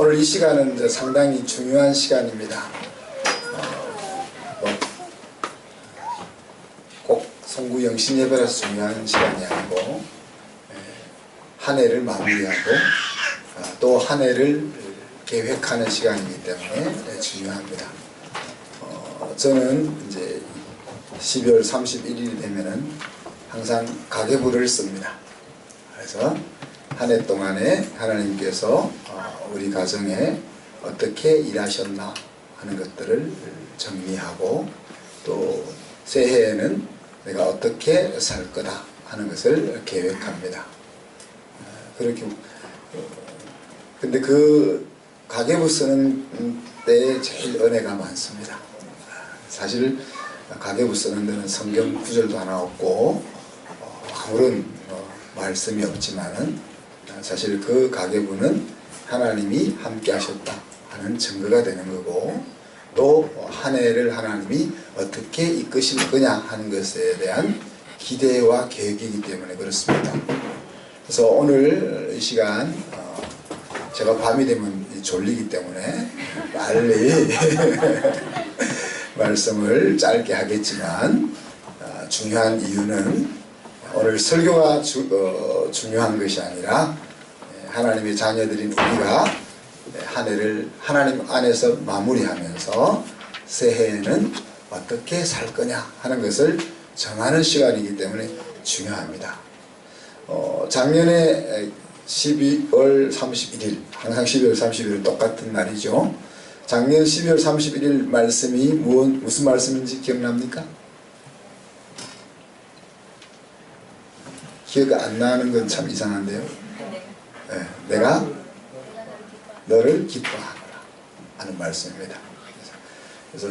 오늘 이 시간은 이제 상당히 중요한 시간입니다. 꼭 성구 영신 예배라서 중요한 시간이 아니고 한 해를 마무리하고 또 한 해를 계획하는 시간이기 때문에 중요합니다. 저는 이제 12월 31일이 되면은 항상 가계부를 씁니다. 그래서 한 해 동안에 하나님께서 우리 가정에 어떻게 일하셨나 하는 것들을 정리하고 또 새해에는 내가 어떻게 살 거다 하는 것을 계획합니다. 그렇게 근데 그 가계부 쓰는 때에 제일 은혜가 많습니다. 사실 가계부 쓰는 데는 성경 구절도 하나 없고 아무런 말씀이 없지만은 사실 그 가계부는 하나님이 함께 하셨다 하는 증거가 되는 거고 또 한 해를 하나님이 어떻게 이끄실 거냐 하는 것에 대한 기대와 계획이기 때문에 그렇습니다. 그래서 오늘 이 시간 제가 밤이 되면 졸리기 때문에 빨리 말씀을 짧게 하겠지만 중요한 이유는 오늘 설교가 중요한 것이 아니라 하나님의 자녀들인 우리가 한 해를 하나님 안에서 마무리하면서 새해에는 어떻게 살 거냐 하는 것을 정하는 시간이기 때문에 중요합니다. 작년에 12월 31일 항상 12월 31일 똑같은 날이죠. 작년 12월 31일 말씀이 무슨 말씀인지 기억납니까? 기억 안 나는 건 참 이상한데요. 네, 내가 너를 기뻐하노라 하는 말씀입니다. 그래서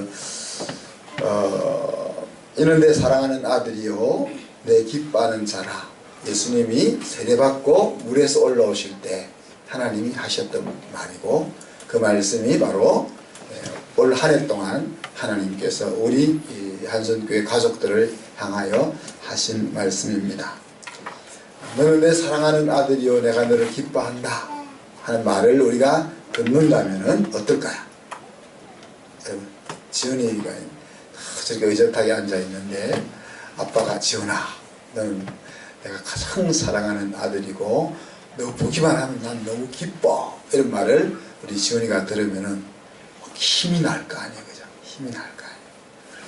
이는 내 사랑하는 아들이요 내 기뻐하는 자라. 예수님이 세례받고 물에서 올라오실 때 하나님이 하셨던 말이고 그 말씀이 바로 올 한 해 동안 하나님께서 우리 한선교회 가족들을 향하여 하신 말씀입니다. 너는 내 사랑하는 아들이요 내가 너를 기뻐한다 하는 말을 우리가 듣는다면 어떨까요? 여러분, 지훈이가 저렇게 의젓하게 앉아있는데 아빠가 지훈아 너는 내가 가장 사랑하는 아들이고 너 보기만 하면 난 너무 기뻐 이런 말을 우리 지훈이가 들으면은 힘이 날 거 아니에요. 그죠? 힘이 날 거 아니에요.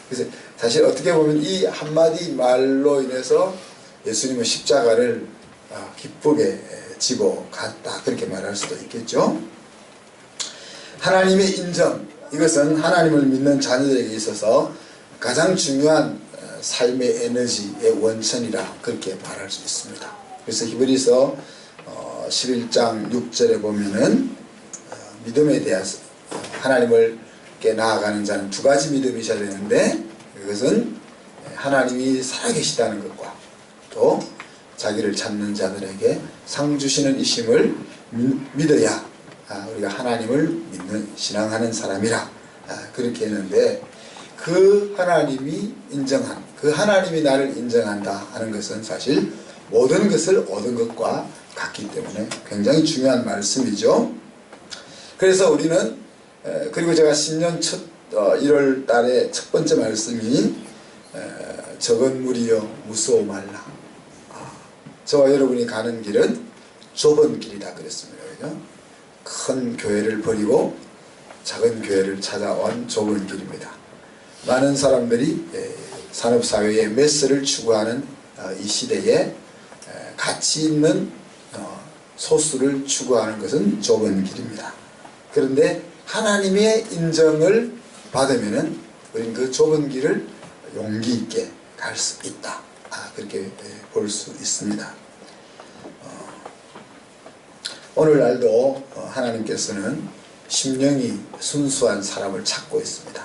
그래서 사실 어떻게 보면 이 한마디 말로 인해서 예수님은 십자가를 기쁘게 지고 갔다 그렇게 말할 수도 있겠죠. 하나님의 인정 이것은 하나님을 믿는 자녀들에게 있어서 가장 중요한 삶의 에너지의 원천이라 그렇게 말할 수 있습니다. 그래서 히브리서 11장 6절에 보면은 믿음에 대해서 하나님을 께 나아가는 자는 두 가지 믿음이 있어야 되는데 그것은 하나님이 살아계시다는 것과 또 자기를 찾는 자들에게 상 주시는 이심을 믿어야 우리가 하나님을 믿는 신앙하는 사람이라 그렇게 했는데 그 하나님이 인정한 그 하나님이 나를 인정한다 하는 것은 사실 모든 것을 얻은 것과 같기 때문에 굉장히 중요한 말씀이죠. 그래서 우리는 그리고 제가 신년 첫 1월 달에 첫 번째 말씀이 적은 무리여 무서워 말라. 저와 여러분이 가는 길은 좁은 길이다 그랬습니다. 그죠? 큰 교회를 버리고 작은 교회를 찾아온 좁은 길입니다. 많은 사람들이 산업사회의 메스를 추구하는 이 시대에 가치 있는 소수를 추구하는 것은 좁은 길입니다. 그런데 하나님의 인정을 받으면은 우리는 그 좁은 길을 용기 있게 갈 수 있다. 그렇게 볼 수 있습니다. 오늘날도 하나님께서는 심령이 순수한 사람을 찾고 있습니다.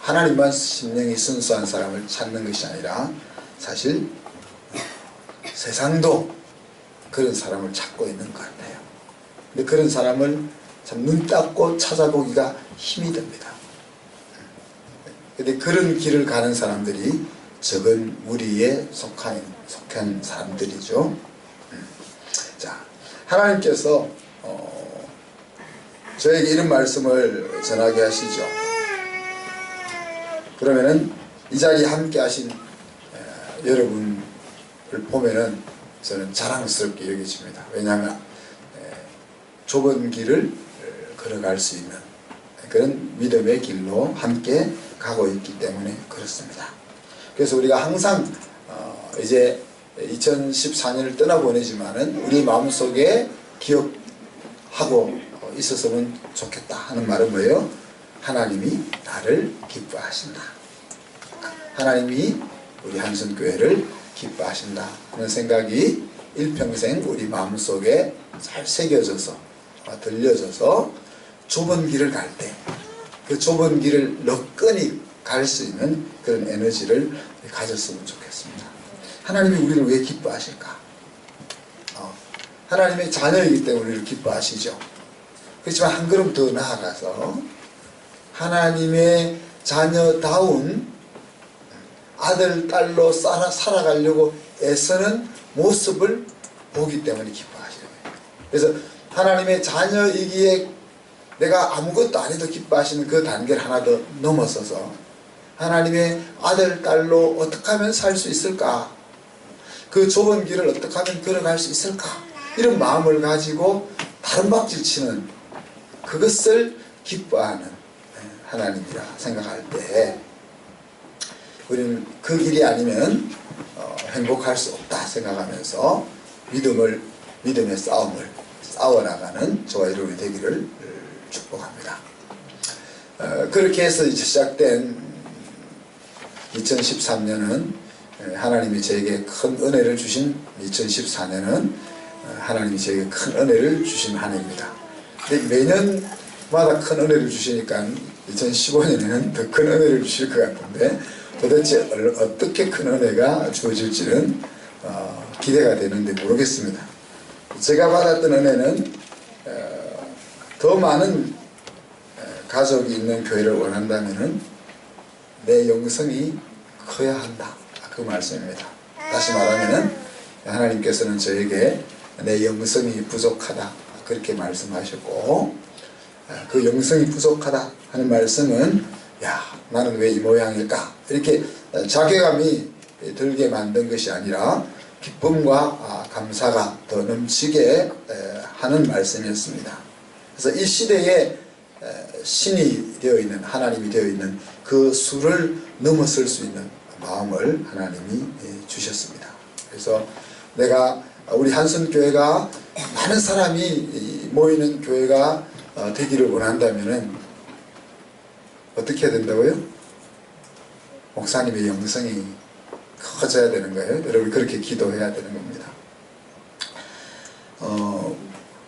하나님만 심령이 순수한 사람을 찾는 것이 아니라 사실 세상도 그런 사람을 찾고 있는 것 같아요. 근데 그런 사람을 참 눈 닦고 찾아보기가 힘이 듭니다. 근데 그런 길을 가는 사람들이 적은 무리에 속한 사람들이죠. 자, 하나님께서 저에게 이런 말씀을 전하게 하시죠. 그러면은 이 자리에 함께 하신 여러분을 보면은 저는 자랑스럽게 여겨집니다. 왜냐하면 좁은 길을 걸어갈 수 있는 그런 믿음의 길로 함께 가고 있기 때문에 그렇습니다. 그래서 우리가 항상 이제 2014년을 떠나보내지만은 우리 마음속에 기억하고 있었으면 좋겠다 하는 말은 뭐예요? 하나님이 나를 기뻐하신다. 하나님이 우리 한순교회를 기뻐하신다 하는 생각이 일평생 우리 마음속에 잘 새겨져서 들려져서 좁은 길을 갈 때 그 좁은 길을 너끈히 갈 수 있는 그런 에너지를 가졌으면 좋겠습니다. 하나님이 우리를 왜 기뻐하실까? 하나님의 자녀이기 때문에 우리를 기뻐하시죠. 그렇지만 한 걸음 더 나아가서 하나님의 자녀다운 아들, 딸로 살아가려고 애쓰는 모습을 보기 때문에 기뻐하시는 거예요. 그래서 하나님의 자녀이기에 내가 아무것도 안 해도 기뻐하시는 그 단계를 하나 더 넘어서서 하나님의 아들, 딸로 어떻게 하면 살 수 있을까? 그 좁은 길을 어떻게 하면 걸어갈 수 있을까? 이런 마음을 가지고 다른 박질 치는 그것을 기뻐하는 하나님이라 생각할 때 우리는 그 길이 아니면 행복할 수 없다 생각하면서 믿음의 싸움을 싸워나가는 저와 여러분이 되기를 축복합니다. 그렇게 해서 이제 시작된 2013년은 하나님이 저에게 큰 은혜를 주신 2014년은 하나님이 저에게 큰 은혜를 주신 한 해입니다. 근데 매년마다 큰 은혜를 주시니까 2015년에는 더 큰 은혜를 주실 것 같은데 도대체 어떻게 큰 은혜가 주어질지는 기대가 되는데 모르겠습니다. 제가 받았던 은혜는 더 많은 가족이 있는 교회를 원한다면 내 영성이 커야 한다. 그 말씀입니다. 다시 말하면 하나님께서는 저에게 내 영성이 부족하다 그렇게 말씀하셨고 그 영성이 부족하다 하는 말씀은 야 나는 왜 이 모양일까 이렇게 자괴감이 들게 만든 것이 아니라 기쁨과 감사가 더 넘치게 하는 말씀이었습니다. 그래서 이 시대에 신이 되어 있는 하나님이 되어 있는 그 수를 넘어설 수 있는 마음을 하나님이 주셨습니다. 그래서 내가 우리 한순교회가 많은 사람이 모이는 교회가 되기를 원한다면 어떻게 해야 된다고요? 목사님의 영성이 커져야 되는 거예요. 여러분 그렇게 기도해야 되는 겁니다.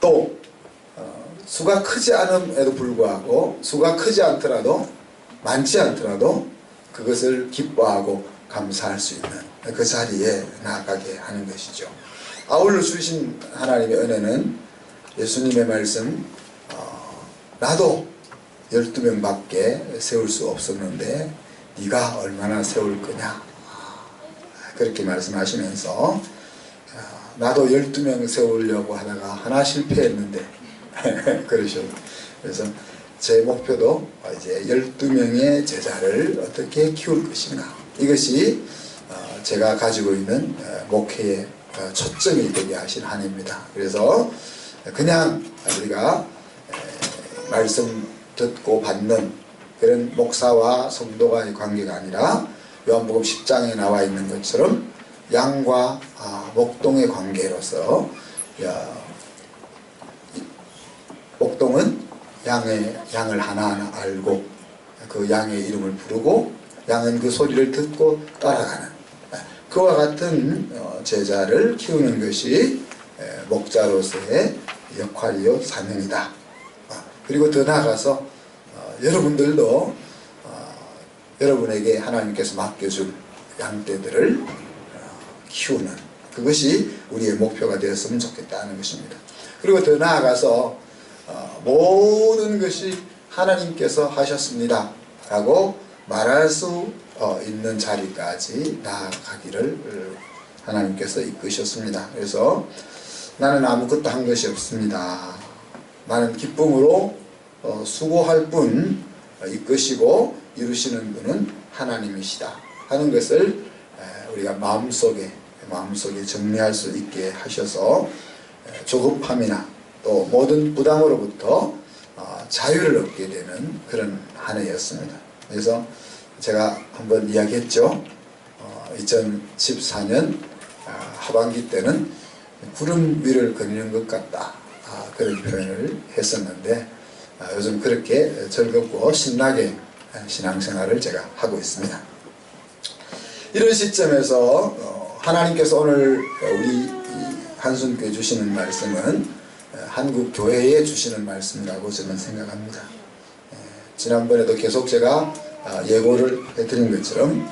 또 수가 크지 않음에도 불구하고 수가 크지 않더라도 많지 않더라도 그것을 기뻐하고 감사할 수 있는 그 자리에 나아가게 하는 것이죠. 아울러 주신 하나님의 은혜는 예수님의 말씀 나도 12명밖에 세울 수 없었는데 네가 얼마나 세울 거냐 그렇게 말씀하시면서 나도 12명 세우려고 하다가 하나 실패했는데 그러셔. 그래서 제 목표도 이제 12명의 제자를 어떻게 키울 것인가 이것이 제가 가지고 있는 목회의 초점이 되게 하신 한 해입니다. 그래서 그냥 우리가 말씀 듣고 받는 그런 목사와 성도와의 관계가 아니라 요한복음 10장에 나와 있는 것처럼 양과 목동의 관계로서 목동은 양을 하나하나 알고 그 양의 이름을 부르고 양은 그 소리를 듣고 따라가는 그와 같은 제자를 키우는 것이 목자로서의 역할이요 사명이다. 그리고 더 나아가서 여러분들도 여러분에게 하나님께서 맡겨준 양떼들을 키우는 그것이 우리의 목표가 되었으면 좋겠다는 것입니다. 그리고 더 나아가서 모든 것이 하나님께서 하셨습니다 라고 말할 수 있는 자리까지 나아가기를 하나님께서 이끄셨습니다. 그래서 나는 아무것도 한 것이 없습니다. 나는 기쁨으로 수고할 뿐 이끄시고 이루시는 분은 하나님이시다 하는 것을 우리가 마음속에 정리할 수 있게 하셔서 조급함이나 또 모든 부담으로부터 자유를 얻게 되는 그런 한 해였습니다. 그래서 제가 한번 이야기했죠. 2014년 하반기 때는 구름 위를 거니는 것 같다 그런 표현을 했었는데 요즘 그렇게 즐겁고 신나게 신앙생활을 제가 하고 있습니다. 이런 시점에서 하나님께서 오늘 우리 한순교회 주시는 말씀은 한국 교회에 주시는 말씀이라고 저는 생각합니다. 지난번에도 계속 제가 예고를 해드린 것처럼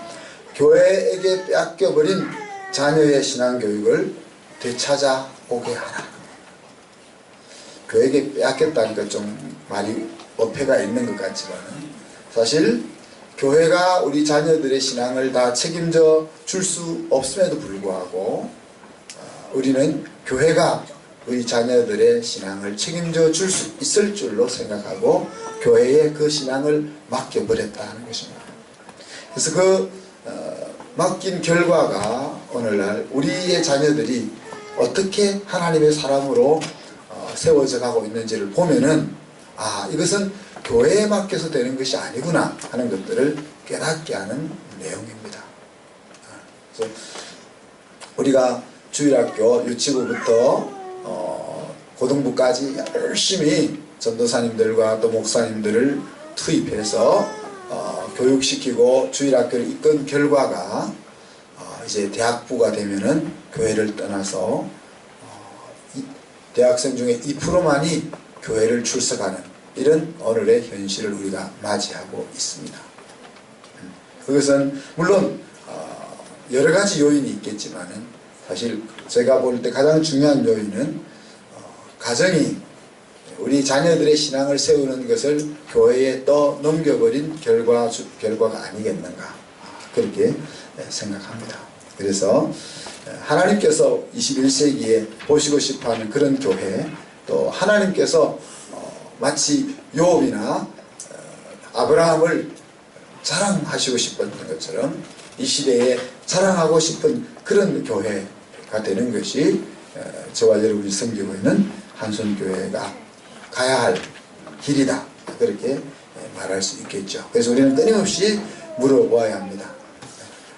교회에게 뺏겨버린 자녀의 신앙교육을 되찾아 보게 하라. 교회에게 뺏겼다니까 좀 말이 어폐가 있는 것 같지만 사실 교회가 우리 자녀들의 신앙을 다 책임져 줄 수 없음에도 불구하고 우리는 교회가 우리 자녀들의 신앙을 책임져 줄 수 있을 줄로 생각하고 교회에 그 신앙을 맡겨버렸다는 것입니다. 그래서 그 맡긴 결과가 오늘날 우리의 자녀들이 어떻게 하나님의 사람으로 세워져 가고 있는지를 보면은 이것은 교회에 맡겨서 되는 것이 아니구나 하는 것들을 깨닫게 하는 내용입니다. 그래서 우리가 주일학교 유치부부터 고등부까지 열심히 전도사님들과 또 목사님들을 투입해서 교육시키고 주일학교를 이끈 결과가 이제 대학부가 되면은 교회를 떠나서 대학생 중에 2%만이 교회를 출석하는 이런 오늘의 현실을 우리가 맞이하고 있습니다. 그것은 물론 여러 가지 요인이 있겠지만은 사실 제가 볼 때 가장 중요한 요인은 가정이 우리 자녀들의 신앙을 세우는 것을 교회에 넘겨버린 결과가 아니겠는가 그렇게 생각합니다. 그래서 하나님께서 21세기에 보시고 싶어하는 그런 교회, 또 하나님께서 마치 요업이나 아브라함을 자랑하시고 싶었던 것처럼 이 시대에 자랑하고 싶은 그런 교회가 되는 것이 저와 여러분이 섬기고 있는 한순교회가 가야 할 길이다 그렇게 말할 수 있겠죠. 그래서 우리는 끊임없이 물어보아야 합니다.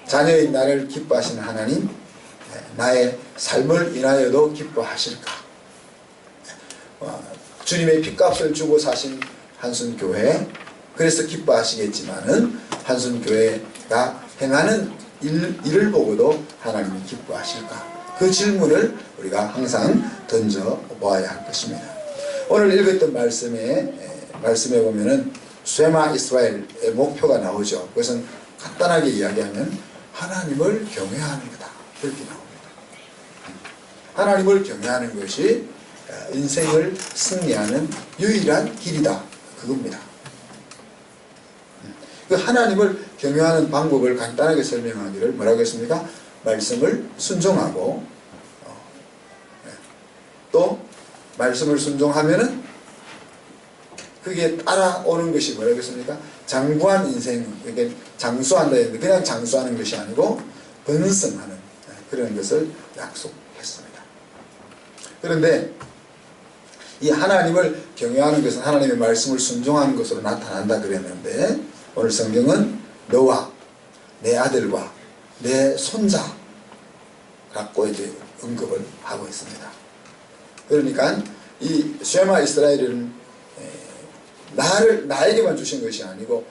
자녀인 나를 기뻐하시는 하나님, 나의 삶을 인하여도 기뻐하실까? 주님의 핏값을 주고 사신 한순교회, 그래서 기뻐하시겠지만은 한순교회가 행하는 일을 보고도 하나님이 기뻐하실까? 그 질문을 우리가 항상 던져 보아야 할 것입니다. 오늘 읽었던 말씀에 보면은 쉐마 이스라엘의 목표가 나오죠. 그것은 간단하게 이야기하면 하나님을 경외하는 거다. 그렇게 나옵니다. 하나님을 경외하는 것이 인생을 승리하는 유일한 길이다. 그겁니다. 그 하나님을 경외하는 방법을 간단하게 설명하기를 뭐라고 했습니까? 말씀을 순종하고 또 말씀을 순종하면은 그게 따라오는 것이 뭐라고 했습니까? 장구한 인생, 이게 장수한다 했는데 그냥 장수하는 것이 아니고 번성하는 그런 것을 약속했습니다. 그런데 이 하나님을 경외하는 것은 하나님의 말씀을 순종하는 것으로 나타난다 그랬는데 오늘 성경은 너와 내 아들과 내 손자 갖고 이제 언급을 하고 있습니다. 그러니까 이 쉐마 이스라엘은 나에게만 주신 것이 아니고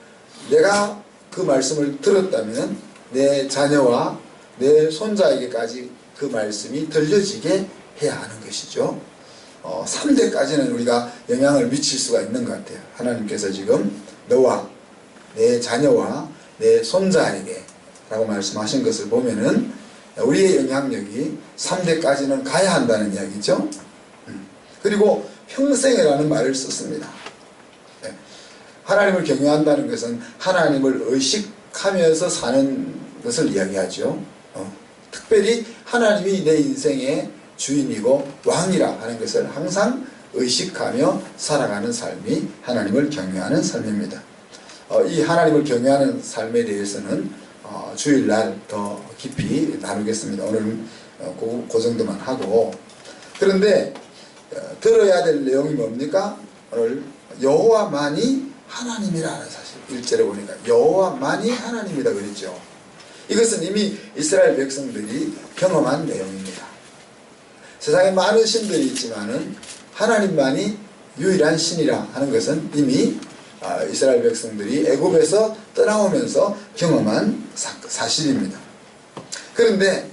내가 그 말씀을 들었다면 내 자녀와 내 손자에게까지 그 말씀이 들려지게 해야 하는 것이죠. 3대까지는 우리가 영향을 미칠 수가 있는 것 같아요. 하나님께서 지금 너와 내 자녀와 내 손자에게 라고 말씀하신 것을 보면은 우리의 영향력이 3대까지는 가야 한다는 이야기죠. 그리고 평생이라는 말을 썼습니다. 하나님을 경외한다는 것은 하나님을 의식하면서 사는 것을 이야기하죠. 특별히 하나님이 내 인생의 주인이고 왕이라 하는 것을 항상 의식하며 살아가는 삶이 하나님을 경외하는 삶입니다. 이 하나님을 경외하는 삶에 대해서는 주일날 더 깊이 나누겠습니다. 오늘은 그 정도만 하고, 그런데 들어야 될 내용이 뭡니까? 오늘 여호와만이 하나님이라는 사실, 1절에 보니까 여호와만이 하나님이다 그랬죠. 이것은 이미 이스라엘 백성들이 경험한 내용입니다. 세상에 많은 신들이 있지만은 하나님만이 유일한 신이라 하는 것은 이미 이스라엘 백성들이 애굽에서 떠나오면서 경험한 사실입니다. 그런데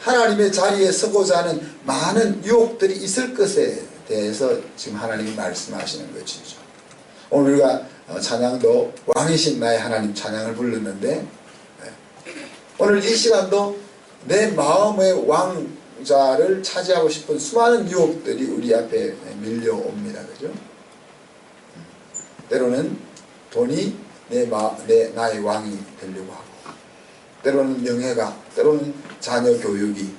하나님의 자리에 서고자 하는 많은 유혹들이 있을 것에 대해서 지금 하나님이 말씀하시는 것이죠. 오늘 우리가 찬양도 왕이신 나의 하나님 찬양을 불렀는데, 오늘 이 시간도 내 마음의 왕자를 차지하고 싶은 수많은 유혹들이 우리 앞에 밀려옵니다. 그죠? 때로는 돈이 나의 왕이 되려고 하고, 때로는 명예가, 때로는 자녀 교육이,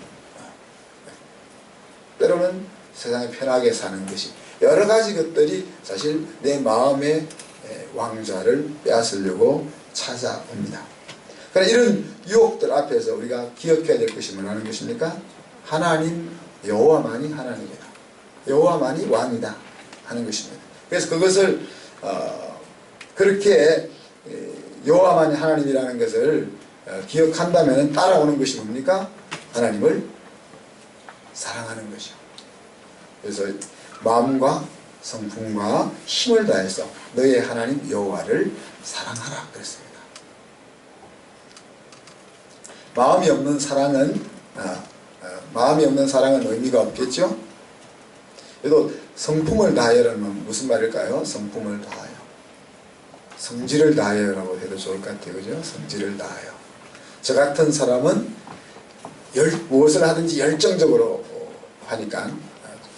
때로는 세상에 편하게 사는 것이, 여러 가지 것들이 사실 내 마음의 왕좌를 빼앗으려고 찾아옵니다. 그러나 이런 유혹들 앞에서 우리가 기억해야 될 것이 뭐라는 것입니까? 하나님 여호와만이 하나님이다, 여호와만이 왕이다 하는 것입니다. 그래서 그것을 그렇게 여호와만이 하나님이라는 것을 기억한다면 따라오는 것이 뭡니까? 하나님을 사랑하는 것이요. 그래서 마음과 성품과 힘을 다해서 너의 하나님 여호와를 사랑하라 그랬습니다. 마음이 없는 사랑은 의미가 없겠죠? 그래도 성품을 다하여라는 무슨 말일까요? 성품을 다하여, 성질을 다하여라고 해도 좋을 것 같아요. 그죠? 성질을 다하여. 저 같은 사람은 무엇을 하든지 열정적으로 하니까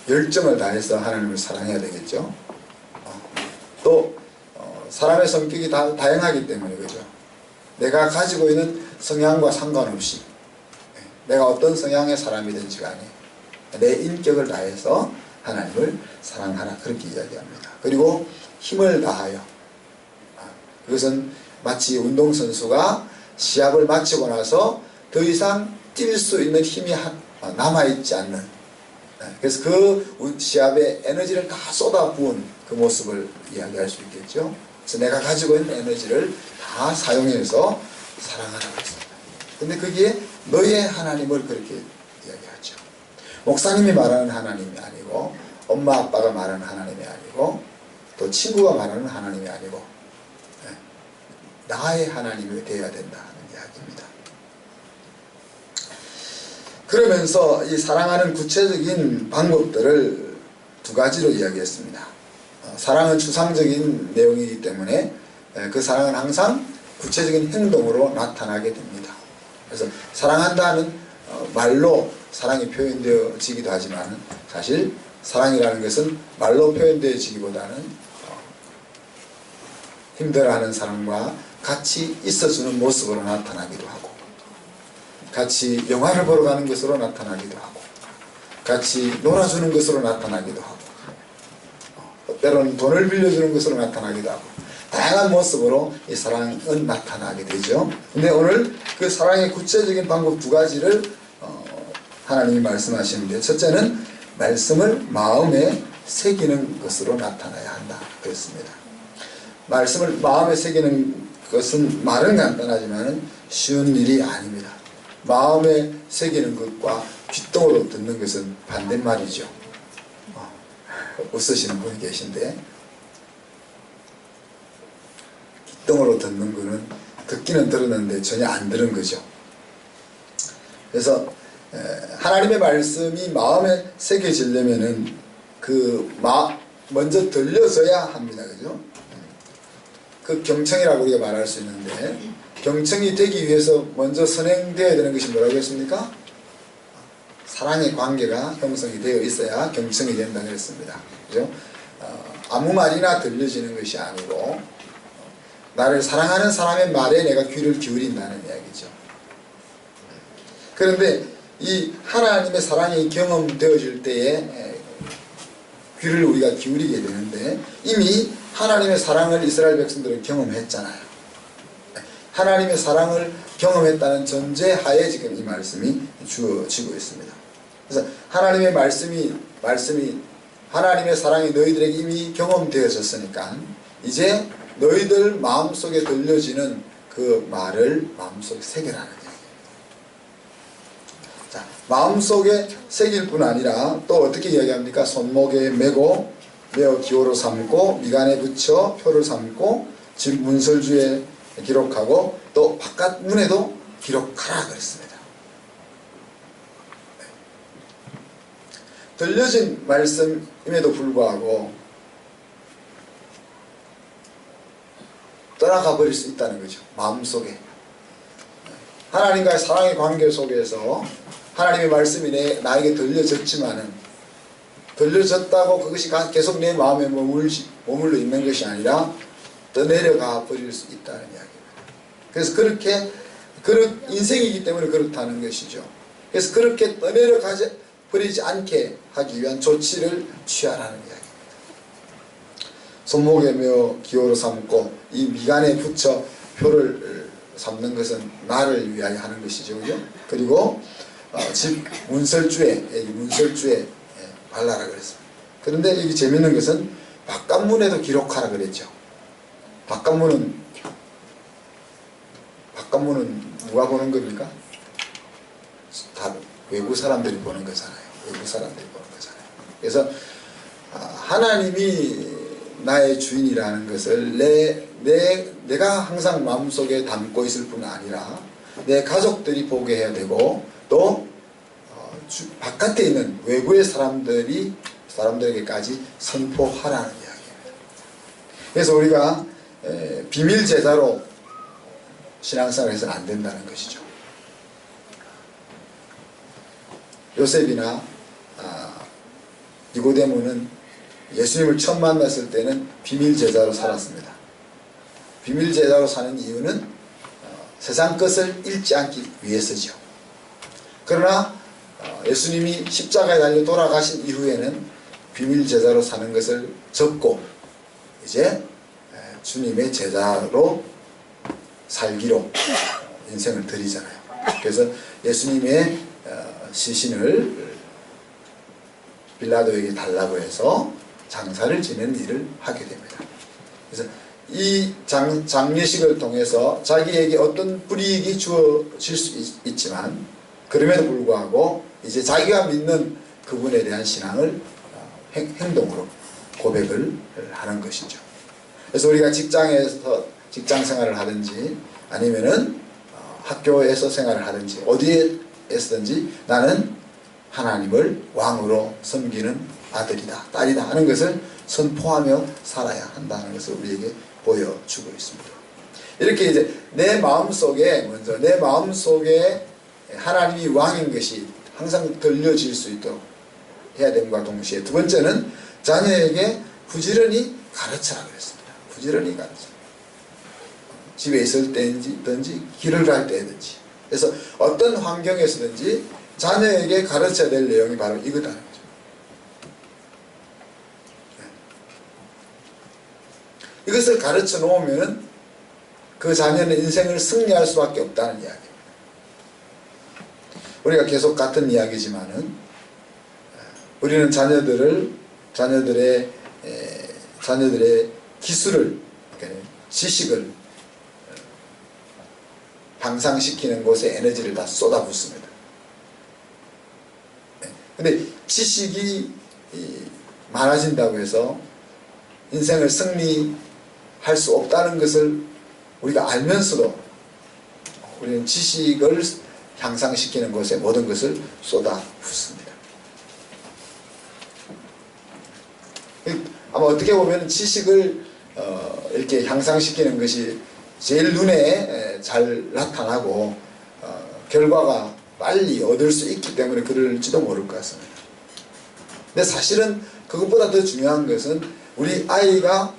열정을 다해서 하나님을 사랑해야 되겠죠. 또 사람의 성격이 다 다양하기 때문에, 그죠? 내가 가지고 있는 성향과 상관없이 내가 어떤 성향의 사람이든지 간에 내 인격을 다해서 하나님을 사랑하라 그렇게 이야기합니다. 그리고 힘을 다하여, 그것은 마치 운동선수가 시합을 마치고 나서 더 이상 뛸 수 있는 힘이 남아있지 않는, 그래서 그 시합에 에너지를 다 쏟아부은 그 모습을 이야기할 수 있겠죠. 그래서 내가 가지고 있는 에너지를 다 사용해서 사랑하라고 했습니다. 근데 거기에 너의 하나님을 그렇게 이야기하죠. 목사님이 말하는 하나님이 아니고, 엄마 아빠가 말하는 하나님이 아니고, 또 친구가 말하는 하나님이 아니고, 나의 하나님이 되어야 된다 하는 이야기입니다. 그러면서 이 사랑하는 구체적인 방법들을 두 가지로 이야기했습니다. 사랑은 추상적인 내용이기 때문에 그 사랑은 항상 구체적인 행동으로 나타나게 됩니다. 그래서 사랑한다는 말로 사랑이 표현되어지기도 하지만, 사실 사랑이라는 것은 말로 표현되어지기보다는 힘들어하는 사람과 같이 있어주는 모습으로 나타나기도 하고, 같이 영화를 보러 가는 것으로 나타나기도 하고, 같이 놀아주는 것으로 나타나기도 하고, 때로는 돈을 빌려주는 것으로 나타나기도 하고, 다양한 모습으로 이 사랑은 나타나게 되죠. 근데 오늘 그 사랑의 구체적인 방법 두 가지를 하나님이 말씀하시는데, 첫째는 말씀을 마음에 새기는 것으로 나타나야 한다 그랬습니다. 말씀을 마음에 새기는 것은 말은 간단하지만 쉬운 일이 아닙니다. 마음에 새기는 것과 귓등으로 듣는 것은 반대말이죠. 웃으시는 분이 계신데, 귓등으로 듣는 것은 듣기는 들었는데 전혀 안 들은 거죠. 그래서 하나님의 말씀이 마음에 새겨지려면은 먼저 들려져야 합니다. 그죠? 그 경청이라고 우리가 말할 수 있는데, 경청이 되기 위해서 먼저 선행되어야 되는 것이 뭐라고 했습니까? 사랑의 관계가 형성이 되어 있어야 경청이 된다고 했습니다. 그죠? 아무 말이나 들려지는 것이 아니고, 나를 사랑하는 사람의 말에 내가 귀를 기울인다는 이야기죠. 그런데 이 하나님의 사랑이 경험되어질 때에 귀를 우리가 기울이게 되는데 이미 하나님의 사랑을 이스라엘 백성들은 경험했잖아요. 하나님의 사랑을 경험했다는 전제하에 지금 이 말씀이 주어지고 있습니다. 그래서 하나님의 말씀이 하나님의 사랑이 너희들에게 이미 경험되어졌으니까 이제 너희들 마음속에 들려지는 그 말을 마음속에 새겨라는 얘기예요. 자, 마음속에 새길 뿐 아니라 또 어떻게 이야기합니까? 손목에 메고 메어 기호로 삼고 미간에 붙여 표를 삼고 집 문설주에 기록하고 또 바깥 문에도 기록하라 그랬습니다. 들려진 말씀임에도 불구하고 떠나가 버릴 수 있다는 거죠. 마음속에 하나님과의 사랑의 관계 속에서 하나님의 말씀이 나에게 들려졌지만은 들려졌다고 그것이 계속 내 마음에 머물러 있는 것이 아니라 떠내려가 버릴 수 있다는 이야기입니다. 그래서 그렇게 인생이기 때문에 그렇다는 것이죠. 그래서 그렇게 떠내려가 버리지 않게 하기 위한 조치를 취하라는 이야기입니다. 손목에 메어 기호로 삼고 이 미간에 붙여 표를 삼는 것은 나를 위하여 하는 것이죠. 그죠? 그리고 집 문설주에 발라라 그랬습니다. 그런데 여기 재밌는 것은 바깥문에도 기록하라 그랬죠. 바깥문은 누가 보는 겁니까? 다 외부 사람들이 보는 거잖아요. 외부 사람들이 보는 거잖아요. 그래서 하나님이 나의 주인이라는 것을 내가 항상 마음속에 담고 있을 뿐 아니라 내 가족들이 보게 해야 되고 또 바깥에 있는 외부의 사람들에게까지 선포하라는 이야기입니다. 그래서 우리가 비밀 제자로 신앙생활을 해서는 안 된다는 것이죠. 요셉이나 니고데모는 예수님을 처음 만났을 때는 비밀 제자로 살았습니다. 비밀 제자로 사는 이유는 세상 것을 잃지 않기 위해서죠. 그러나 예수님이 십자가에 달려 돌아가신 이후에는 비밀 제자로 사는 것을 접고 이제 주님의 제자로 살기로 인생을 드리잖아요. 그래서 예수님의 시신을 빌라도에게 달라고 해서 장사를 지내는 일을 하게 됩니다. 그래서 이 장례식을 통해서 자기에게 어떤 불이익이 주어질 수 있지만 그럼에도 불구하고 이제 자기가 믿는 그분에 대한 신앙을 행동으로 고백을 하는 것이죠. 그래서 우리가 직장에서 직장 생활을 하든지 아니면은 학교에서 생활을 하든지 어디에서든지 나는 하나님을 왕으로 섬기는 아들이다, 딸이다 하는 것을 선포하며 살아야 한다는 것을 우리에게 보여주고 있습니다. 이렇게 이제 내 마음속에 하나님이 왕인 것이 항상 들려질 수 있도록 해야 됨과 동시에 두 번째는 자녀에게 부지런히 가르쳐라 그랬습니다. 부지런히 가르쳐. 집에 있을 때든지 길을 갈 때든지. 그래서 어떤 환경에서든지 자녀에게 가르쳐야 될 내용이 바로 이거다는 거죠. 이것을 가르쳐 놓으면 그 자녀는 인생을 승리할 수밖에 없다는 이야기입니다. 우리가 계속 같은 이야기지만은 우리는 자녀들의 기술을, 지식을 향상시키는 곳에 에너지를 다 쏟아붓습니다. 근데 지식이 많아진다고 해서 인생을 승리할 수 없다는 것을 우리가 알면서도 우리는 지식을 향상시키는 곳에 모든 것을 쏟아붓습니다. 아마 어떻게 보면 지식을 이렇게 향상시키는 것이 제일 눈에 잘 나타나고 결과가 빨리 얻을 수 있기 때문에 그럴지도 모를 것 같습니다. 근데 사실은 그것보다 더 중요한 것은 우리 아이가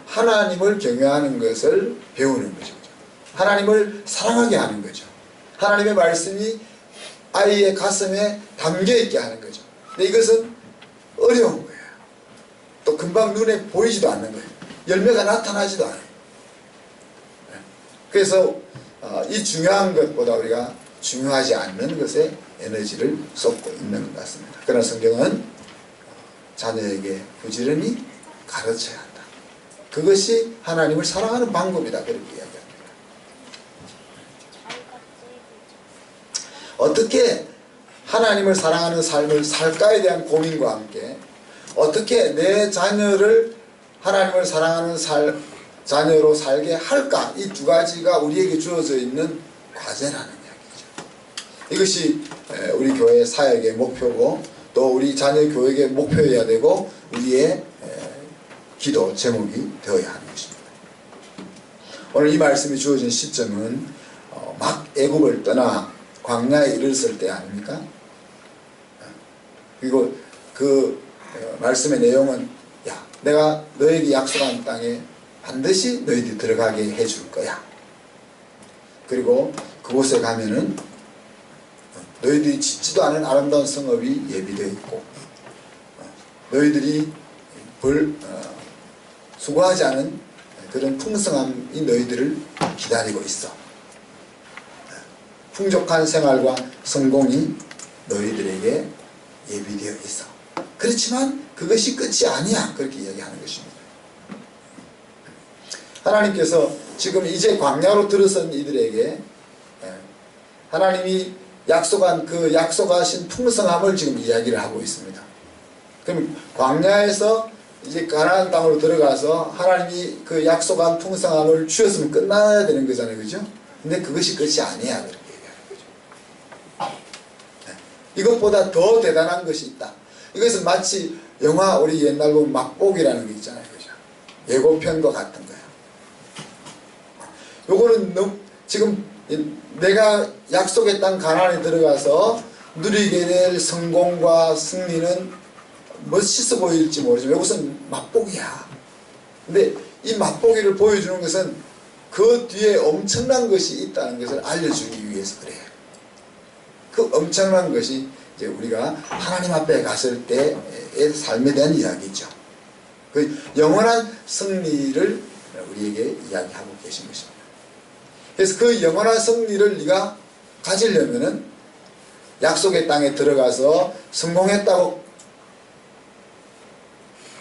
하나님을 경외하는 것을 배우는 거죠. 하나님을 사랑하게 하는 거죠. 하나님의 말씀이 아이의 가슴에 담겨있게 하는 거죠. 근데 이것은 어려운 거예요. 또 금방 눈에 보이지도 않는 거예요. 열매가 나타나지도 않아요. 그래서 이 중요한 것보다 우리가 중요하지 않는 것에 에너지를 쏟고 있는 것 같습니다. 그러나 성경은 자녀에게 부지런히 가르쳐야 한다. 그것이 하나님을 사랑하는 방법이다. 그렇게 이야기합니다. 어떻게 하나님을 사랑하는 삶을 살까에 대한 고민과 함께 어떻게 내 자녀를 하나님을 사랑하는 자녀로 살게 할까? 이 두 가지가 우리에게 주어져 있는 과제라는 이야기죠. 이것이 우리 교회 사역의 목표고 또 우리 자녀 교육의 목표여야 되고 우리의 기도 제목이 되어야 하는 것입니다. 오늘 이 말씀이 주어진 시점은 막 애굽을 떠나 광야에 이르렀을 때 아닙니까? 그리고 그 말씀의 내용은 야, 내가 너에게 약속한 땅에 반드시 너희들이 들어가게 해줄 거야. 그리고 그곳에 가면은 너희들이 짓지도 않은 아름다운 성읍이 예비되어 있고 너희들이 수고하지 않은 그런 풍성함이 너희들을 기다리고 있어. 풍족한 생활과 성공이 너희들에게 예비되어 있어. 그렇지만 그것이 끝이 아니야. 그렇게 이야기하는 것입니다. 하나님께서 지금 이제 광야로 들어선 이들에게 하나님이 약속한 그 약속하신 풍성함을 지금 이야기를 하고 있습니다. 그럼 광야에서 이제 가나안 땅으로 들어가서 하나님이 그 약속한 풍성함을 주셨으면 끝나야 되는 거잖아요. 그죠? 근데 그것이 끝이 아니야. 그렇게 얘기하는 거죠. 이것보다 더 대단한 것이 있다. 이것은 마치 영화 우리 옛날 보면 막복이라는 게 있잖아요. 그죠? 예고편과 같은 거예요. 요거는 지금 내가 약속의 땅 가나안에 들어가서 누리게 될 성공과 승리는 멋있어 보일지 모르지만 이것은 맛보기야. 근데 이 맛보기를 보여주는 것은 그 뒤에 엄청난 것이 있다는 것을 알려주기 위해서 그래요. 그 엄청난 것이 이제 우리가 하나님 앞에 갔을 때의 삶에 대한 이야기죠. 그 영원한 승리를 우리에게 이야기하고 계신 것입니다. 그래서 그 영원한 승리를 네가 가지려면은 약속의 땅에 들어가서 성공했다고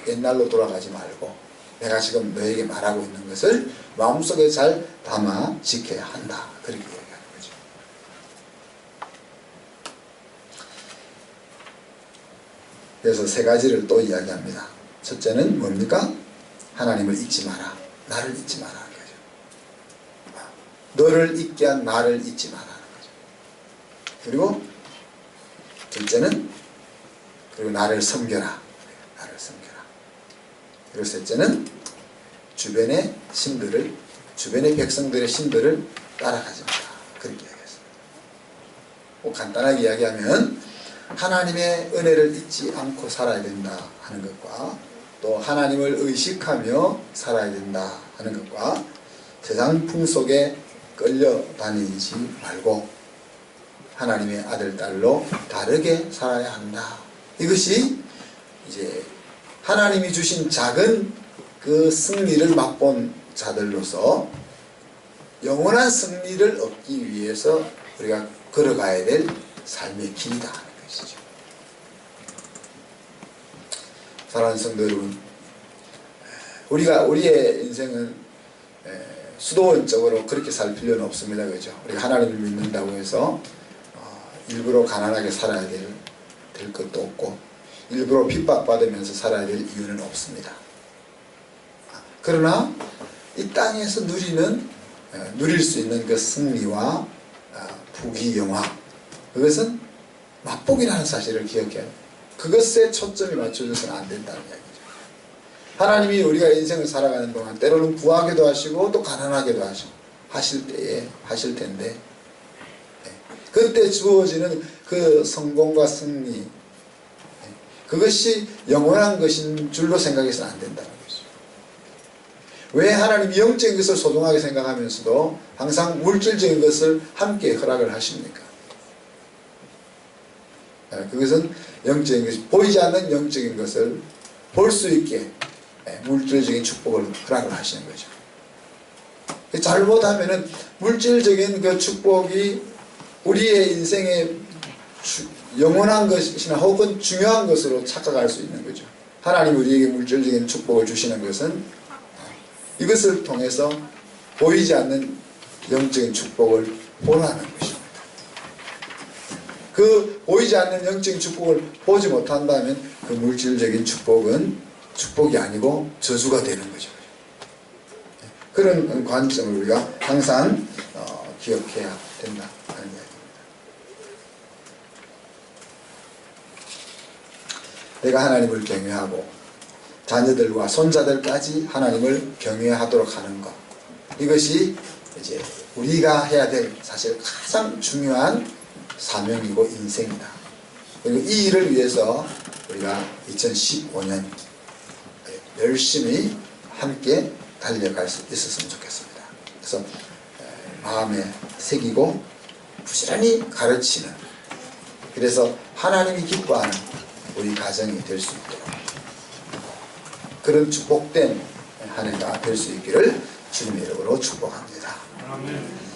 옛날로 돌아가지 말고 내가 지금 너에게 말하고 있는 것을 마음속에 잘 담아 지켜야 한다. 그렇게 얘기하는 거죠. 그래서 세 가지를 또 이야기합니다. 첫째는 뭡니까? 하나님을 잊지 마라. 나를 잊지 마라. 너를 잊게 한 나를 잊지 마라는 거죠. 그리고 둘째는 그리고 나를 섬겨라. 나를 섬겨라. 그리고 셋째는 주변의 백성들의 신들을 따라가지 마라. 그렇게 이야기했습니다. 간단하게 이야기하면 하나님의 은혜를 잊지 않고 살아야 된다 하는 것과 또 하나님을 의식하며 살아야 된다 하는 것과 세상 풍속에 끌려다니지 말고 하나님의 아들, 딸로 다르게 살아야 한다. 이것이 이제 하나님이 주신 작은 그 승리를 맛본 자들로서 영원한 승리를 얻기 위해서 우리가 걸어가야 될 삶의 길이다 하는 것이죠. 사랑하는 성도 여러분, 우리의 인생은 수도원적으로 그렇게 살 필요는 없습니다. 그죠? 우리가 하나님을 믿는다고 해서 일부러 가난하게 살아야 될 것도 없고 일부러 핍박받으면서 살아야 될 이유는 없습니다. 그러나 이 땅에서 누릴 수 있는 그 승리와 부귀 영화, 그것은 맛보기라는 사실을 기억해야 해요. 그것에 초점이 맞춰져서는 안 된다는 이야기죠. 하나님이 우리가 인생을 살아가는 동안 때로는 부하게도 하시고 또 가난하게도 하실 텐데 그때 주어지는 그 성공과 승리, 그것이 영원한 것인 줄로 생각해서는 안 된다는 거죠. 왜 하나님이 영적인 것을 소중하게 생각하면서도 항상 물질적인 것을 함께 허락을 하십니까? 그것은 영적인 것이 보이지 않는 영적인 것을 볼 수 있게 물질적인 축복을 허락을 하시는 거죠. 잘못하면은 물질적인 그 축복이 우리의 인생의 영원한 것이나 혹은 중요한 것으로 착각할 수 있는 거죠. 하나님 우리에게 물질적인 축복을 주시는 것은 이것을 통해서 보이지 않는 영적인 축복을 보라는 것입니다. 그 보이지 않는 영적인 축복을 보지 못한다면 그 물질적인 축복은 축복이 아니고 저주가 되는 거죠. 그런 관점을 우리가 항상 기억해야 된다 하는 이야기입니다. 내가 하나님을 경외하고 자녀들과 손자들까지 하나님을 경외하도록 하는 것, 이것이 이제 우리가 해야 될 사실 가장 중요한 사명이고 인생이다. 그리고 이 일을 위해서 우리가 2015년 열심히 함께 달려갈 수 있었으면 좋겠습니다. 그래서 마음에 새기고 부지런히 가르치는, 그래서 하나님이 기뻐하는 우리 가정이 될 수 있도록 그런 축복된 한 해가 될 수 있기를 주님의 이름으로 축복합니다. 아멘.